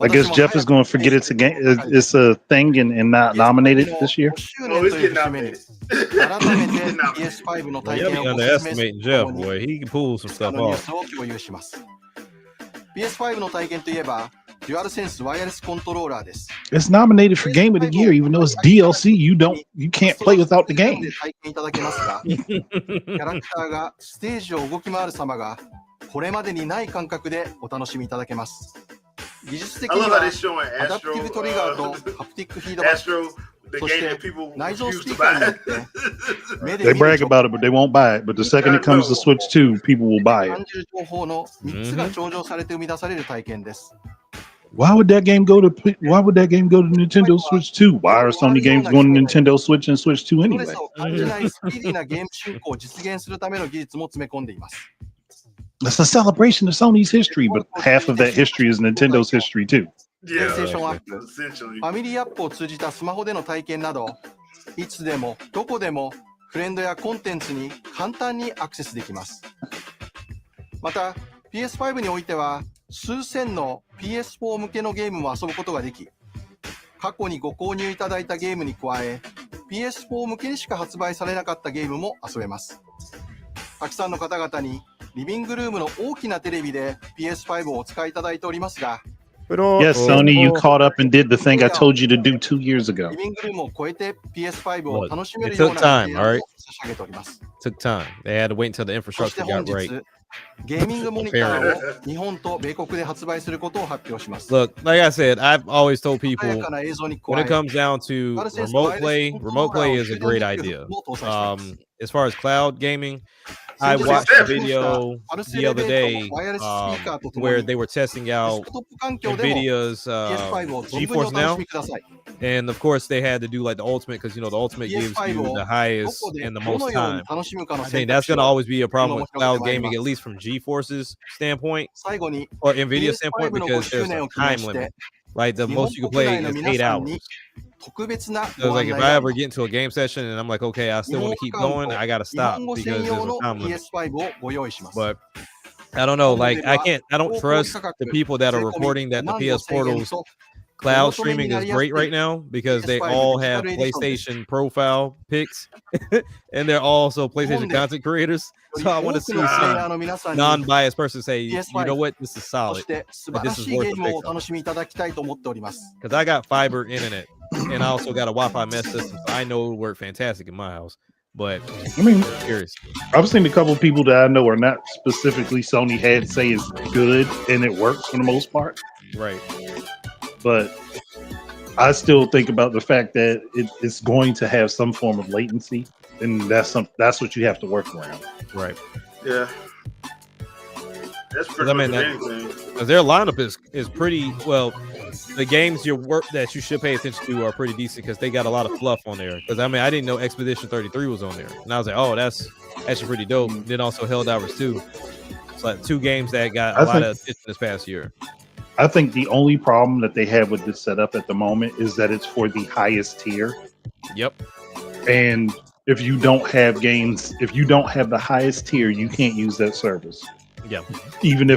I guess Jeff is going to forget it's a game. It's a thing and not nominated this year. Oh, it's getting nominated. You're underestimating Jeff, boy. He can pull some stuff off. PS5 の体験といえば、DualSense ワイヤレスコントローラーです。It's nominated for Game of the Year, even though it's DLC. You can't play without the game. 体験いただけますが、キャラクターがステージを動き回る様がこれまでにない感覚でお楽しみいただけます。技術的にはアダプティブトリガーとハプティックフィードバック、そして内蔵スピーカーによって目で They brag about it, but they won't buy it. But the second it comes to Switch 2, people will buy it. 感じる情報の3つが調整されて生み出される体験です。Why would that game go to Nintendo Switch 2? Why are Sony games going to Nintendo Switch and Switch 2 anyway? ストレスを感じないスピーディーなゲーム進行を実現するための技術も詰め込んでいます。It's a celebration of Sony's history, but half of that history is Nintendo's history too. プレイステーションアップ、ファミリーアップを通じたスマホでの体験など、いつでもどこでもフレンドやコンテンツに簡単にアクセスできます。また PS5 においては数千の PS4 向けのゲームも遊ぶことができ、過去にご購入いただいたゲームに加え PS4 向けにしか発売されなかったゲームも遊べます。たくさんの方々にリビングルームの大きなテレビで PS5 をお使いいただいておりますが、Yes, Sony, you caught up and did the thing I told you to do 2 years ago. リビングルームを超えて PS5 を楽しめ It るよう took な time, all right? 差し上げております。 Took time. They had to wait until the そして infrastructure 本 got 日 right. ゲーミングモニターを日本と米国で発売することを発表します。 Look, like I said, I've always told people 鮮やかな映像に when 加 it え comes down to remote play is a great idea. As far as cloud gaming, I watched a video the other day where they were testing out NVIDIA's GeForce Now. And of course, they had to do like the ultimate because, you know, the ultimate gives you the highest and the most time. I think that's going to always be a problem with cloud gaming, at least from GeForce's standpoint or NVIDIA's standpoint, because there's a time limit. Like the most you can play is 8 hours. So it's like if I ever get into a game session and I'm like, okay, I still want to keep going, I gotta stop because there's a time limit. But I don't know, like I don't trust the people that are reporting that the PS Portal's cloud streaming is great right now because they all have PlayStation profile pics and they're also PlayStation content creators. So I want to see some non-biased person say, you know what, this is solid. But this is worth the because I got fiber internet and I also got a Wi-Fi mesh system. So I know it worked fantastic in my house. But I mean, curious. I've seen a couple of people that I know are not specifically Sony head say is good and it works for the most part. Right. But I still think about the fact that it's going to have some form of latency, and that's what you have to work around. Right. Yeah. That's pretty much anything. Their lineup is pretty well. The games that you should pay attention to are pretty decent because they got a lot of fluff on there. Because I mean, I didn't know Expedition 33 was on there, and I was like, oh, that's actually pretty dope. Then also Helldivers 2. It's like 2 games that got a lot of attention this past year. I think the only problem that they have with this setup at the moment is that it's for the highest tier. Yep. And if you don't have the highest tier, you can't use that service. Yeah. Even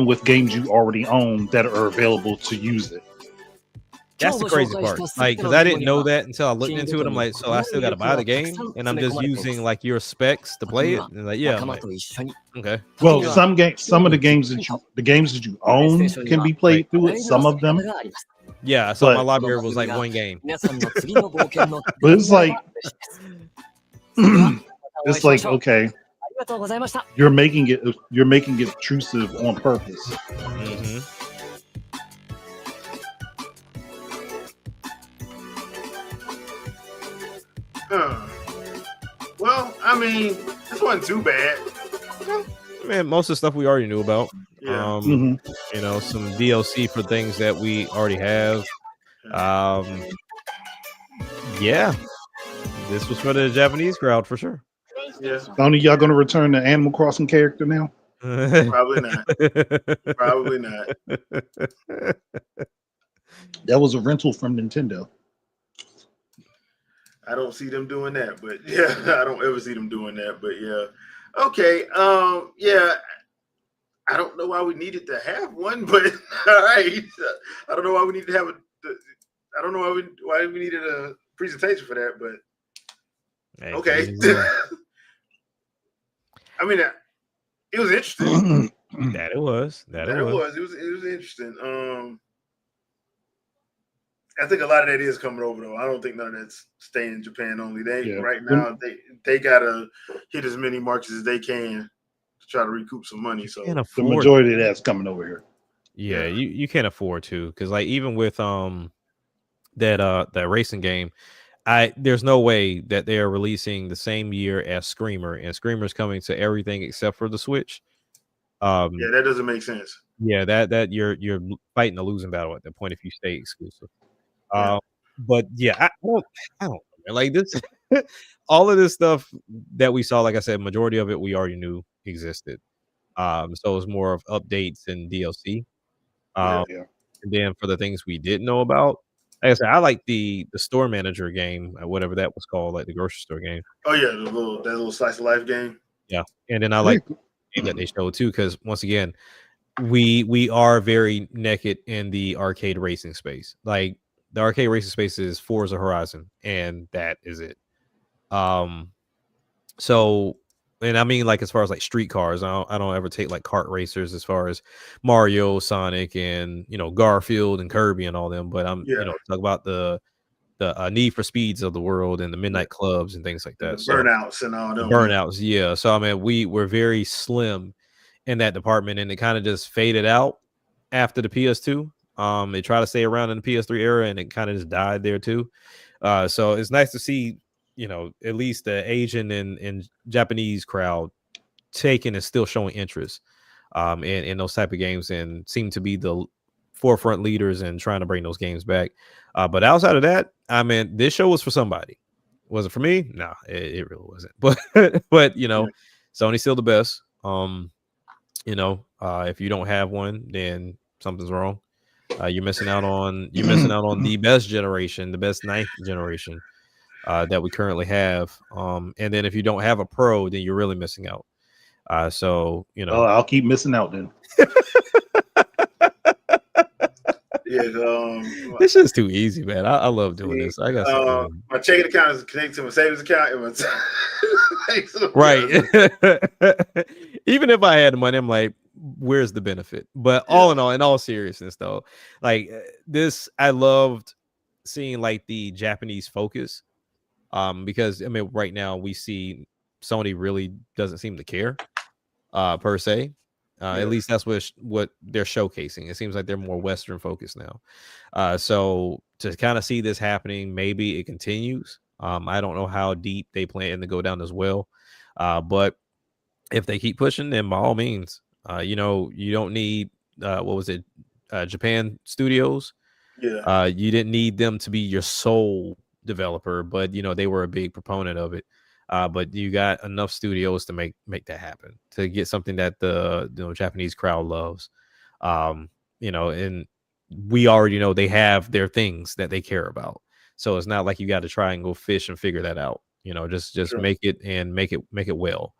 with games you already own that are available to use it. That's the crazy part. Like, because I didn't know that until I looked into it. I'm like, so I still got to buy the game, and I'm just using like your specs to play it. And like, yeah, I'm like, okay. Well, some of the games that you own can be played through it. Some of them. Yeah, so my library was like one game. But it's like, okay, you're making it obtrusive on purpose. Mm-hmm. I mean, this wasn't too bad. Man, most of the stuff we already knew about. Yeah. You know, some DLC for things that we already have. Yeah, this was for the Japanese crowd for sure. Yeah. Only y'all gonna return the Animal Crossing character now? Probably not. Probably not. That was a rental from Nintendo. I don't see them doing that, but yeah, I don't ever see them doing that, but yeah. Okay. Yeah. I don't know why we needed to have one, but all right. I don't know why we need to have I don't know why we needed a presentation for that, but okay. I mean, it was interesting. That it was. It was interesting. I think a lot of that is coming over though. I don't think none of that's staying in Japan only. Right now they gotta hit as many markets as they can to try to recoup some money. So the majority of that's coming over here. Yeah, you can't afford to, because like even with that racing game, there's no way that they are releasing the same year as Screamer, and Screamer's coming to everything except for the Switch. Yeah, that doesn't make sense. Yeah, that you're fighting a losing battle at that point if you stay exclusive. But yeah, I don't know, man. Like this, all of this stuff that we saw, like I said, majority of it we already knew existed. So it was more of updates and DLC. And then for the things we didn't know about, like I said, I like the store manager game, whatever that was called, like the grocery store game. Oh yeah, that little slice of life game. Yeah, and then I like the game that they showed too, because once again, we are very naked in the arcade racing space. Like the arcade racing space is Forza Horizon, and that is it. So, and I mean, like as far as like street cars, I don't ever take like kart racers as far as Mario, Sonic, and Garfield and Kirby and all them. But I'm talk about the Need for Speeds of the world and the Midnight Clubs and things like that. The burnouts and all them. Burnouts, yeah. So I mean, we were very slim in that department, and it kind of just faded out after the PS2. They tried to stay around in the PS3 era, and it kind of just died there too. So it's nice to see, at least the Asian and Japanese crowd taking and still showing interest in those type of games, and seem to be the forefront leaders in trying to bring those games back. But outside of that, I mean, this show was for somebody. Was it for me? No, it really wasn't. But Sony's still the best. If you don't have one, then something's wrong. You're missing out on the best generation, the best 9th generation that we currently have. And then if you don't have a Pro, then you're really missing out. So I'll keep missing out then. Yeah, this is too easy, man. I love doing this. I got my checking account is connected to my savings account. And right. Even if I had money, I'm like, where's the benefit? But all in all seriousness, though, like this, I loved seeing like the Japanese focus. Because I mean, right now we see Sony really doesn't seem to care, per se. At least that's what they're showcasing. It seems like they're more Western focused now. So to kind of see this happening, maybe it continues. I don't know how deep they plan to go down as well. But if they keep pushing, then by all means, you don't need Japan Studios. Yeah. You didn't need them to be your sole developer, but they were a big proponent of it. But you got enough studios to make that happen, to get something that the Japanese crowd loves. And we already know they have their things that they care about. So it's not like you got to try and go fish and figure that out. Just sure. Make it and make it well.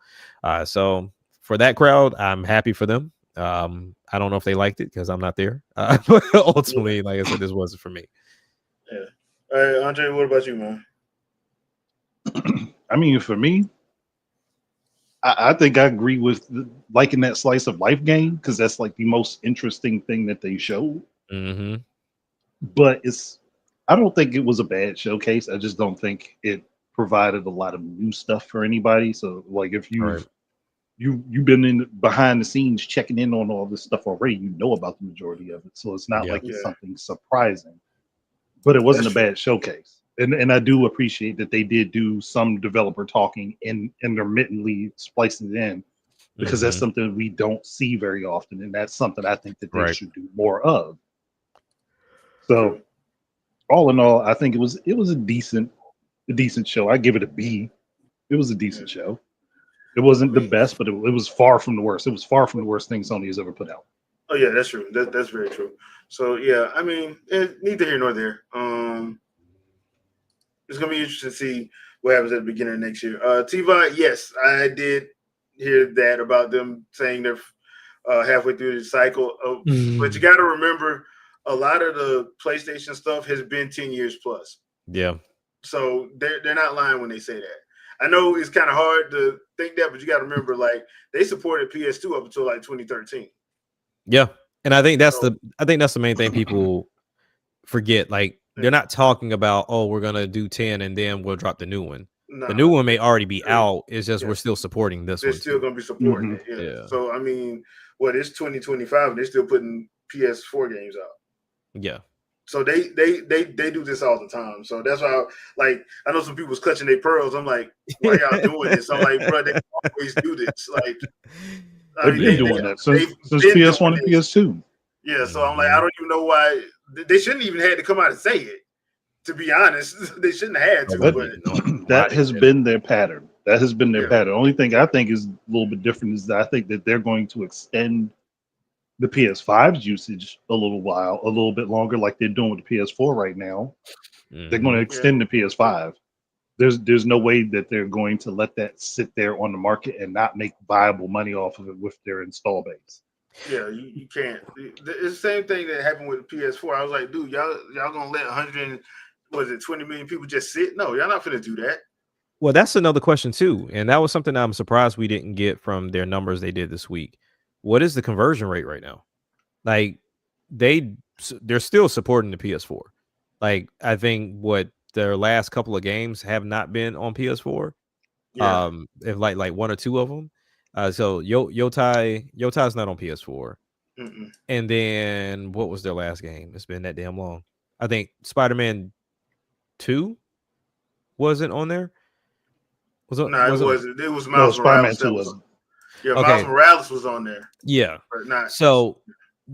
So for that crowd, I'm happy for them. I don't know if they liked it because I'm not there. But ultimately, like I said, this wasn't for me. Yeah. All right, Andre, what about you, man? I mean, for me, I think I agree with liking that slice of life game, because that's like the most interesting thing that they showed. Mm-hmm. But I don't think it was a bad showcase. I just don't think it provided a lot of new stuff for anybody. So like if you've been behind the scenes checking in on all this stuff already, you know about the majority of it. So it's not like it's something surprising. But it wasn't a bad showcase. And I do appreciate that they did do some developer talking and intermittently splicing it in, because that's something we don't see very often, and that's something I think that they should do more of. So, all in all, I think it was a decent show. I give it a B. It was a decent show. It wasn't the best, but it was far from the worst. It was far from the worst thing Sony has ever put out. Oh yeah, that's true. That's very true. So yeah, I mean, neither here nor there. It's gonna be interesting to see what happens at the beginning of next year. T-Vod, yes, I did hear that about them saying they're halfway through the cycle. But you got to remember, a lot of the PlayStation stuff has been 10 years plus. Yeah. So they're not lying when they say that. I know it's kind of hard to think that, but you got to remember, like, they supported PS2 up until like 2013. Yeah, and I think that's the main thing people forget. Like, they're not talking about, oh, we're gonna do 10 and then we'll drop the new one. The new one may already be out. It's just we're still supporting this one. They're still gonna be supporting it. Yeah. So I mean, it's 2025 and they're still putting PS4 games out. Yeah. So they do this all the time. So that's why, like, I know some people's clutching their pearls. I'm like, why y'all doing this? I'm like, bro, they always do this. Like, They've been doing that since PS1 and PS2. Yeah, so I'm like, I don't even know why they shouldn't even had to come out and say it. To be honest, they shouldn't have had to. That has been their pattern. That has been their pattern. The only thing I think is a little bit different is that I think that they're going to extend the PS5's usage a little bit longer, like they're doing with the PS4 right now. They're going to extend the PS5. There's no way that they're going to let that sit there on the market and not make viable money off of it with their install base. Yeah, you can't. It's the same thing that happened with the PS4. I was like, dude, y'all gonna let 20 million people just sit? No, y'all not finna do that. Well, that's another question too, and that was something I'm surprised we didn't get from their numbers they did this week. What is the conversion rate right now? Like, they're still supporting the PS4. Like, I think their last couple of games have not been on PS4. Yeah. If like one or two of them. So Yotai's not on PS4. And then what was their last game? It's been that damn long. I think Spider-Man 2 wasn't on there. It wasn't. It was Miles Morales. Spider-Man 2 wasn't. Yeah, Miles Morales was on there. Yeah. But not. So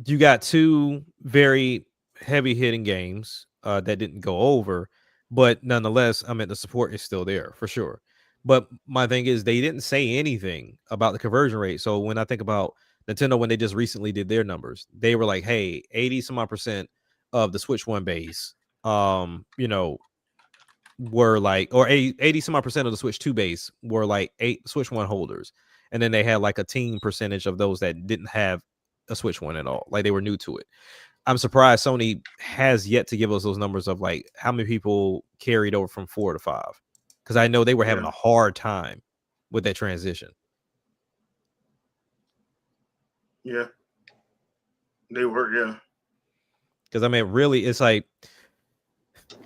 you got two very heavy hitting games that didn't go over, but nonetheless, I mean, the support is still there for sure. But my thing is, they didn't say anything about the conversion rate. So when I think about Nintendo, when they just recently did their numbers, they were like, hey, 80 some odd % of the Switch 1 base, were like, or 80 some odd % of the Switch 2 base were like 8 Switch 1 holders. And then they had like a teen percentage of those that didn't have a Switch 1 at all. Like, they were new to it. I'm surprised Sony has yet to give us those numbers of like how many people carried over from 4 to 5. Because I know they were having a hard time with that transition. Yeah. They were, yeah. Because I mean, really, it's like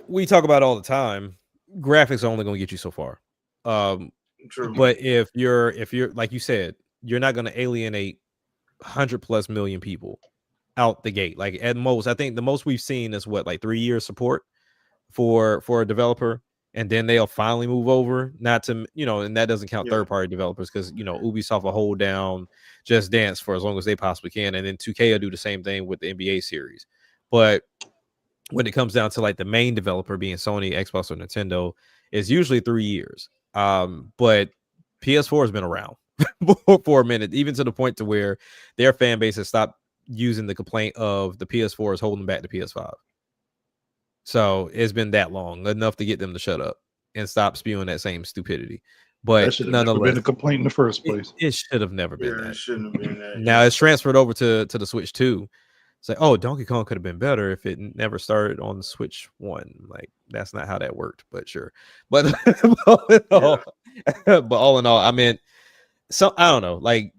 we talk about all the time. Graphics are only going to get you so far. True. But if you're like you said, you're not going to alienate 100+ million people out the gate. Like, at most, I think the most we've seen is what, like 3 years support for a developer. And then they'll finally move over, not to, and that doesn't count third-party developers, because, Ubisoft will hold down Just Dance for as long as they possibly can. And then 2K will do the same thing with the NBA series. But when it comes down to like the main developer being Sony, Xbox, or Nintendo, it's usually 3 years. But PS4 has been around for a minute, even to the point to where their fan base has stopped using the complaint of the PS4 is holding back the PS5. So it's been that long, enough to get them to shut up and stop spewing that same stupidity. But that should have never been a complaint in the first place. It should have never been that. It shouldn't have been that. Now it's transferred over to the Switch 2. It's like, oh, Donkey Kong could have been better if it never started on the Switch 1. Like, that's not how that worked, but sure. But all in all, I mean, so I don't know. Like,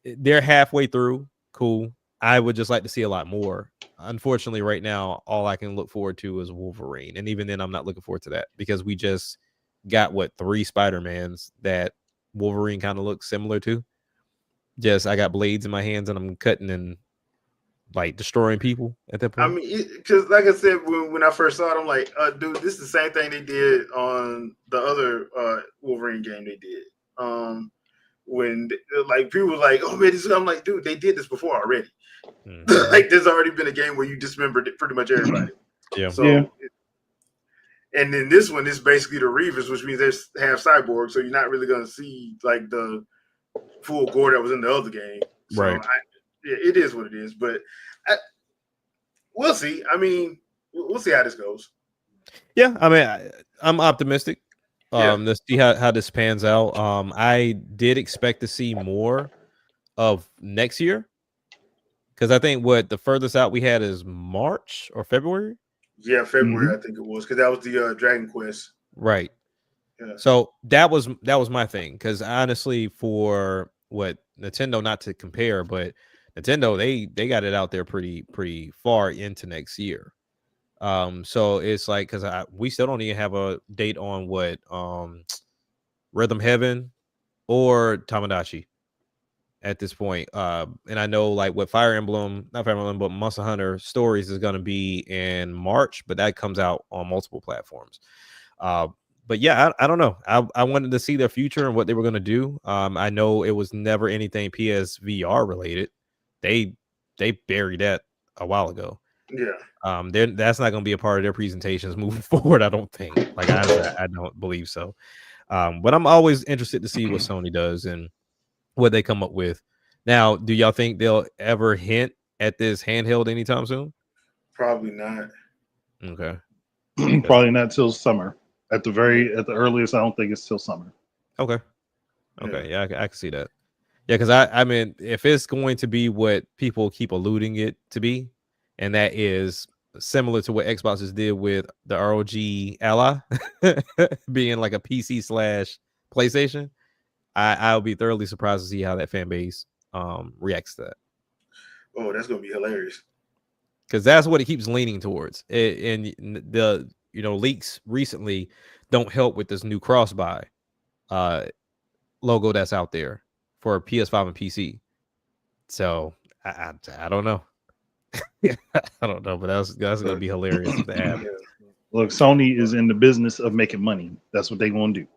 they're halfway through. Cool. I would just like to see a lot more. Unfortunately, right now, all I can look forward to is Wolverine. And even then, I'm not looking forward to that, because we just got 3 Spider-Mans that Wolverine kind of looks similar to. Just, I got blades in my hands and I'm cutting and like destroying people at that point? I mean, because like I said, when I first saw it, I'm like, dude, this is the same thing they did on the other Wolverine game they did. When like people were like, oh man, I'm like, dude, they did this before already. Like there's already been a game where you dismembered pretty much everybody. Yeah. So, and then this one is basically the Reavers, which means they have cyborgs, so you're not really going to see like the full gore that was in the other game. So Right. It is what it is, but we'll see. I mean, we'll see how this goes. Yeah, I mean, I'm optimistic. To see how this pans out. I did expect to see more of next year, because I think the furthest out we had is March or February. Yeah, February I think it was, because that was the Dragon Quest. Right. Yeah. So that was my thing, because honestly, for what Nintendo, not to compare, but Nintendo, they got it out there pretty far into next year. So it's like, because we still don't even have a date on what Rhythm Heaven or Tamagotchi at this point. And I know like what not Fire Emblem, but Monster Hunter Stories is going to be in March, but that comes out on multiple platforms. But yeah, I don't know. I wanted to see their future and what they were going to do. I know it was never anything PSVR related. They buried that a while ago. Yeah. That's not going to be a part of their presentations moving forward. I don't think. Like I don't believe so. But I'm always interested to see what Sony does and what they come up with. Now, do y'all think they'll ever hint at this handheld anytime soon? Probably not. Okay. Probably not till summer. At the earliest, I don't think it's till summer. Okay. Yeah, I can see that. Yeah, because I mean, if it's going to be what people keep alluding it to be, and that is similar to what Xbox just did with the ROG Ally being like a PC / PlayStation, I'll be thoroughly surprised to see how that fan base reacts to that. Oh, that's gonna be hilarious. Because that's what it keeps leaning towards. And the leaks recently don't help with this new cross-buy logo that's out there for PS5 and PC. So I don't know. I don't know, but that's gonna be hilarious if they have. Look, Sony is in the business of making money. That's what they want to do,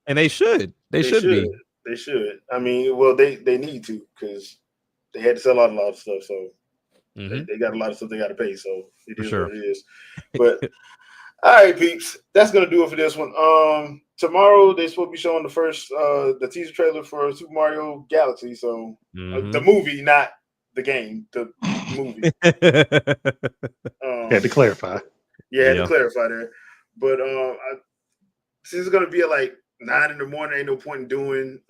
and they should. They should be. They should. I mean, well, they need to, because they had to sell out a lot of stuff. So they got a lot of stuff they got to pay. So it is what it is. But all right, peeps, that's gonna do it for this one. Tomorrow they're supposed to be showing the teaser trailer for Super Mario Galaxy. So the movie, not the game, the movie. Had to clarify. Yeah, had to clarify there. But since it's gonna be at like 9 a.m, ain't no point in doing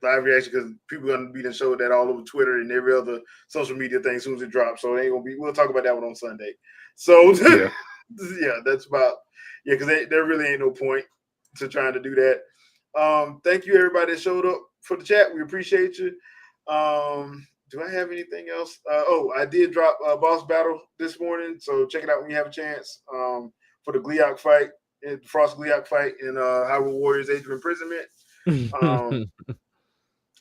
live reaction, because people are gonna be showing that all over Twitter and every other social media thing as soon as it drops. So it ain't gonna be. We'll talk about that one on Sunday. So yeah, that's about because there really ain't no point to trying to do that. Thank you everybody that showed up for the chat. We appreciate you. Do I have anything else? I did drop Boss Battle this morning, so check it out when you have a chance. For the Gleeok fight, the Frost Gleeok fight in Hyrule Warriors Age of Imprisonment.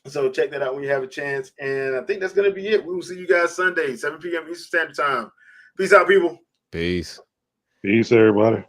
So check that out when you have a chance. And I think that's gonna be it. We will see you guys Sunday, 7 p.m. Eastern Standard Time. Peace out, people. Peace. Peace, everybody.